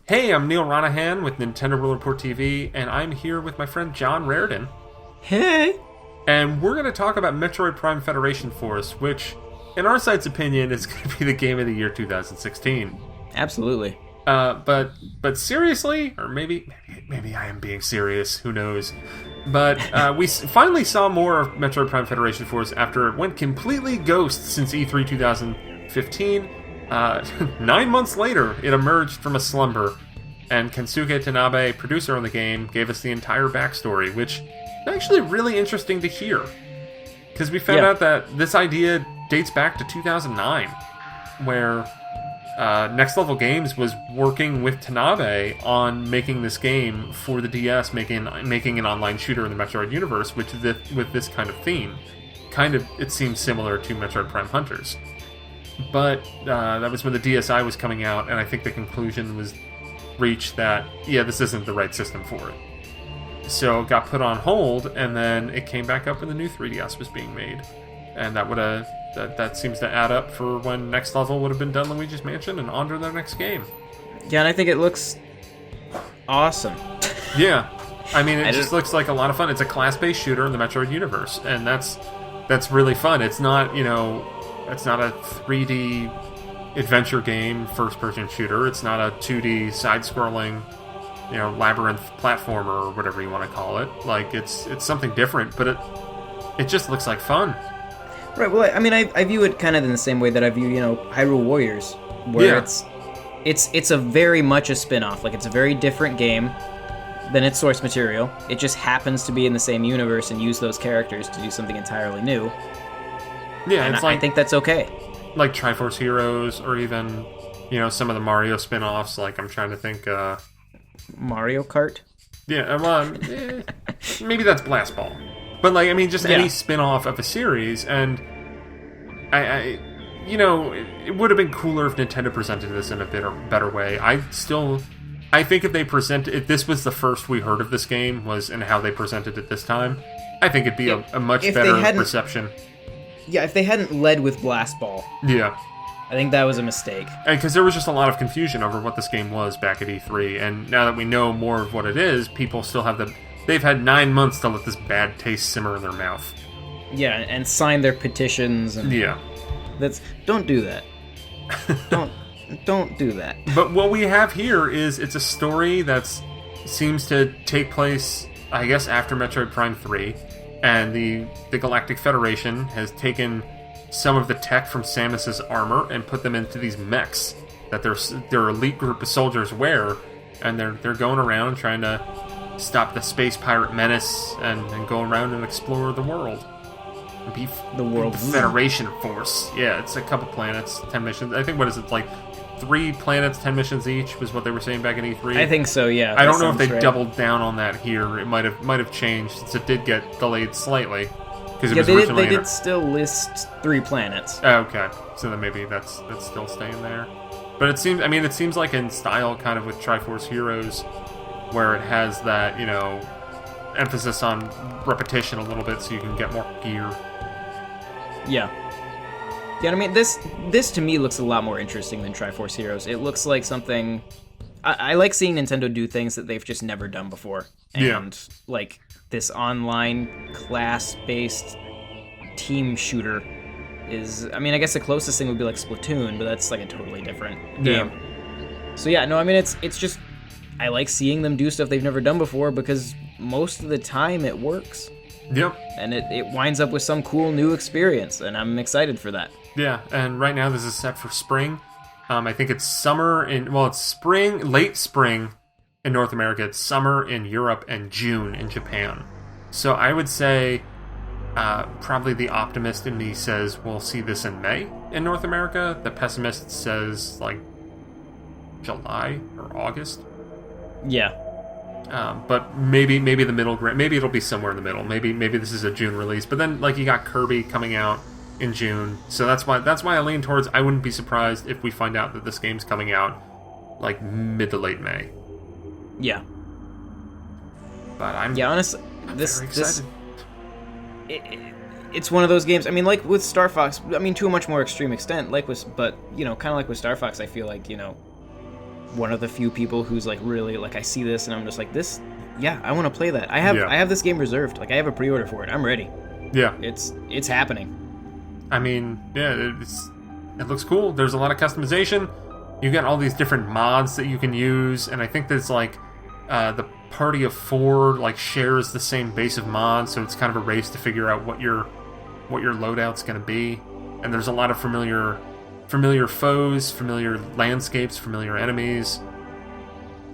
Hey, I'm Neil Ronahan with Nintendo World Report TV, and I'm here with my friend John Raridan. Hey! And we're going to talk about Metroid Prime Federation Force, which, in our side's opinion, is going to be the game of the year 2016. Absolutely. But seriously, or maybe I am being serious, who knows. But we finally saw more of Metroid Prime Federation Force after it went completely ghost since E3 2015. 9 months later, it emerged from a slumber, and Kensuke Tanabe, producer on the game, gave us the entire backstory, which is actually really interesting to hear. Because we found out that this idea dates back to 2009, where Next Level Games was working with Tanabe on making this game for the DS, making an online shooter in the Metroid universe, with this kind of theme. It seems similar to Metroid Prime Hunters. But that was when the DSi was coming out, and I think the conclusion was reached that, this isn't the right system for it. So it got put on hold, and then it came back up when the new 3DS was being made. And that seems to add up for when Next Level would have been done Luigi's Mansion and on to their next game. Yeah, and I think it looks awesome. Yeah. I mean, it just looks like a lot of fun. It's a class-based shooter in the Metroid universe, and that's really fun. It's not, it's not a 3D adventure game, first-person shooter. It's not a 2D side-scrolling, labyrinth platformer or whatever you want to call it. Like, it's something different, but it just looks like fun. Right, well, I mean, I view it kind of in the same way that I view, Hyrule Warriors, where it's a very much a spin-off. Like, it's a very different game than its source material. It just happens to be in the same universe and use those characters to do something entirely new. Yeah, and it's like, I think that's okay. Like Triforce Heroes, or even, some of the Mario spin-offs. Like, I'm trying to think, Mario Kart? Yeah, well, maybe that's Blast Ball. But, like, I mean, just any spin-off of a series, and it would have been cooler if Nintendo presented this in a better way. I think if this was the first we heard of this game, was in how they presented it this time, I think it'd be a much better reception. Yeah, if they hadn't led with Blast Ball. Yeah. I think that was a mistake. Because there was just a lot of confusion over what this game was back at E3, and now that we know more of what it is, people still have they've had 9 months to let this bad taste simmer in their mouth. Yeah, and sign their petitions. And don't do that. Don't do that. But what we have here is it's a story that seems to take place, I guess, after Metroid Prime 3, and the Galactic Federation has taken some of the tech from Samus's armor and put them into these mechs that their elite group of soldiers wear, and they're going around trying to stop the space pirate menace and go around and explore the world. Be the world Federation Force. Yeah, it's a couple planets, 10 missions. I think, what is it, like 3 planets, 10 missions each was what they were saying back in E3. I think so, yeah. I don't know if they doubled down on that here. It might have changed, since it did get delayed slightly. They did still list 3 planets. Oh, okay. So then maybe that's still staying there. But it seems like in style kind of with Triforce Heroes, where it has that, emphasis on repetition a little bit so you can get more gear. Yeah. Yeah, I mean, this to me looks a lot more interesting than Triforce Heroes. It looks like something... I like seeing Nintendo do things that they've just never done before. And, like, this online class-based team shooter is... I mean, I guess the closest thing would be, like, Splatoon, but that's, like, a totally different game. So, yeah, no, I mean, it's just... I like seeing them do stuff they've never done before, because most of the time it works. Yep. And it winds up with some cool new experience, and I'm excited for that. Yeah, and right now this is set for spring. I think it's summer it's spring, late spring in North America. It's summer in Europe and June in Japan. So I would say probably the optimist in me says we'll see this in May in North America. The pessimist says like July or August. Yeah. But maybe the middle ground. Maybe it'll be somewhere in the middle. Maybe this is a June release. But then, like, you got Kirby coming out in June, so that's why I lean towards. I wouldn't be surprised if we find out that this game's coming out like mid to late May. Yeah. But I'm honestly, very excited. It's one of those games. I mean, like with Star Fox. I mean, to a much more extreme extent. Kind of like with Star Fox, I feel like one of the few people who's like really like I see this and I'm just like this. Yeah, I want to play that. I have this game reserved. Like I have a pre-order for it. I'm ready. Yeah, it's happening. I mean, yeah, it looks cool. There's a lot of customization. You got all these different mods that you can use, and I think there's like the party of 4 like shares the same base of mods, so it's kind of a race to figure out what your loadout's going to be. And there's a lot of familiar foes, familiar landscapes, familiar enemies,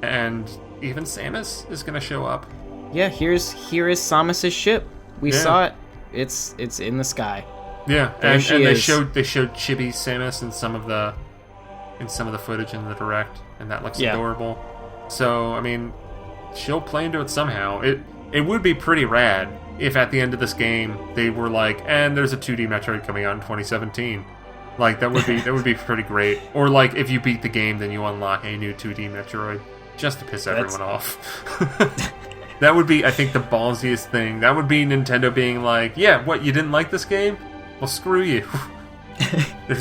and even Samus is going to show up. Yeah, here is Samus's ship. We saw it. It's in the sky. Yeah, and they showed Chibi Samus in some of the footage in the direct, and that looks adorable. So I mean, she'll play into it somehow. It would be pretty rad if at the end of this game they were like, and there's a 2D Metroid coming out in 2017. Like that would be pretty great. Or like if you beat the game, then you unlock a new 2D Metroid just to piss everyone off. That would be, I think, the ballsiest thing. That would be Nintendo being like, yeah, what, you didn't like this game? Well, screw you.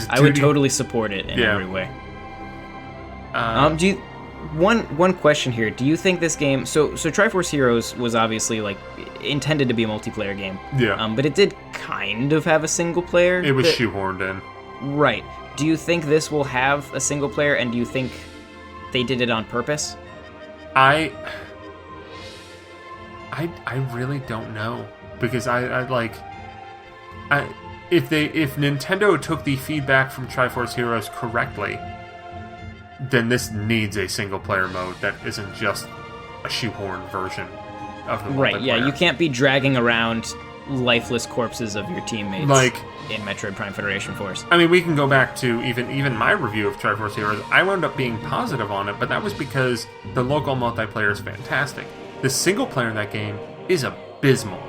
I would totally support it in every way. One question here. Do you think this game... So Triforce Heroes was obviously like intended to be a multiplayer game. Yeah. But it did kind of have a single player. It was shoehorned in. Right. Do you think this will have a single player, and do you think they did it on purpose? I really don't know, because if Nintendo took the feedback from Triforce Heroes correctly, then this needs a single player mode that isn't just a shoehorned version of the multiplayer. Right, yeah, you can't be dragging around lifeless corpses of your teammates in Metroid Prime Federation Force. I mean, we can go back to even my review of Triforce Heroes. I wound up being positive on it, but that was because the local multiplayer is fantastic. The single player in that game is abysmal.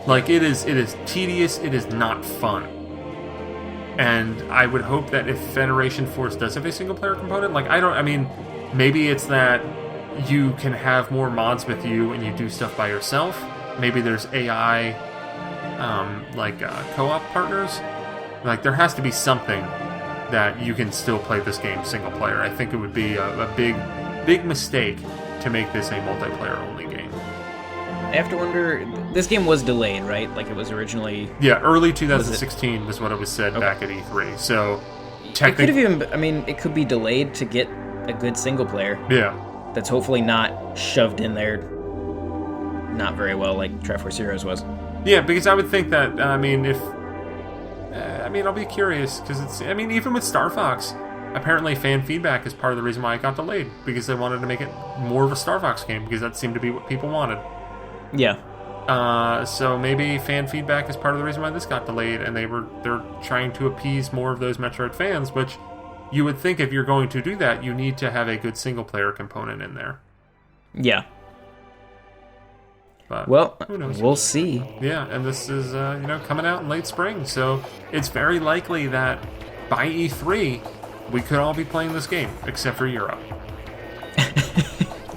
Like, it is tedious, it is not fun. And I would hope that if Federation Force does have a single player component, maybe it's that you can have more mods with you and you do stuff by yourself. Maybe there's AI, co-op partners. Like, there has to be something that you can still play this game single player. I think it would be a big mistake to make this a multiplayer-only game. I have to wonder, this game was delayed, right? Like, it was originally... Yeah, early 2016 was what it was said back at E3, so... It could have even... it could be delayed to get a good single player. Yeah. That's hopefully not shoved in there not very well like Triforce Heroes was. Yeah, because I would think that, I'll be curious, because it's... even with Star Fox... Apparently, fan feedback is part of the reason why it got delayed, because they wanted to make it more of a Star Fox game, because that seemed to be what people wanted. Yeah. So maybe fan feedback is part of the reason why this got delayed, and they're trying to appease more of those Metroid fans, which you would think if you're going to do that, you need to have a good single-player component in there. Yeah. But well, who knows? We'll see. Yeah, and this is, coming out in late spring, so it's very likely that by E3... we could all be playing this game, except for Europe.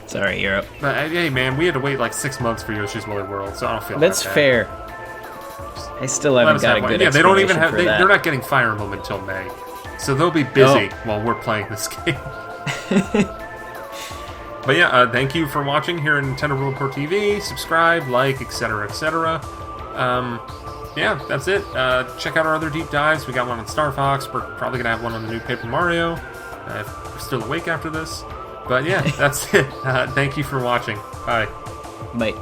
Sorry, Europe. But hey, man, we had to wait like 6 months for Yoshi's Woolly World, so I don't feel that's that fair. I still haven't got a good they don't even have. They're not getting Fire Emblem until May, so they'll be busy while we're playing this game. But yeah, thank you for watching here at Nintendo World Report TV. Subscribe, like, etc., etc. Yeah, that's it. Check out our other deep dives. We got one on Star Fox. We're probably going to have one on the new Paper Mario. If we're still awake after this. But yeah, that's it. Thank you for watching. Bye. Bye.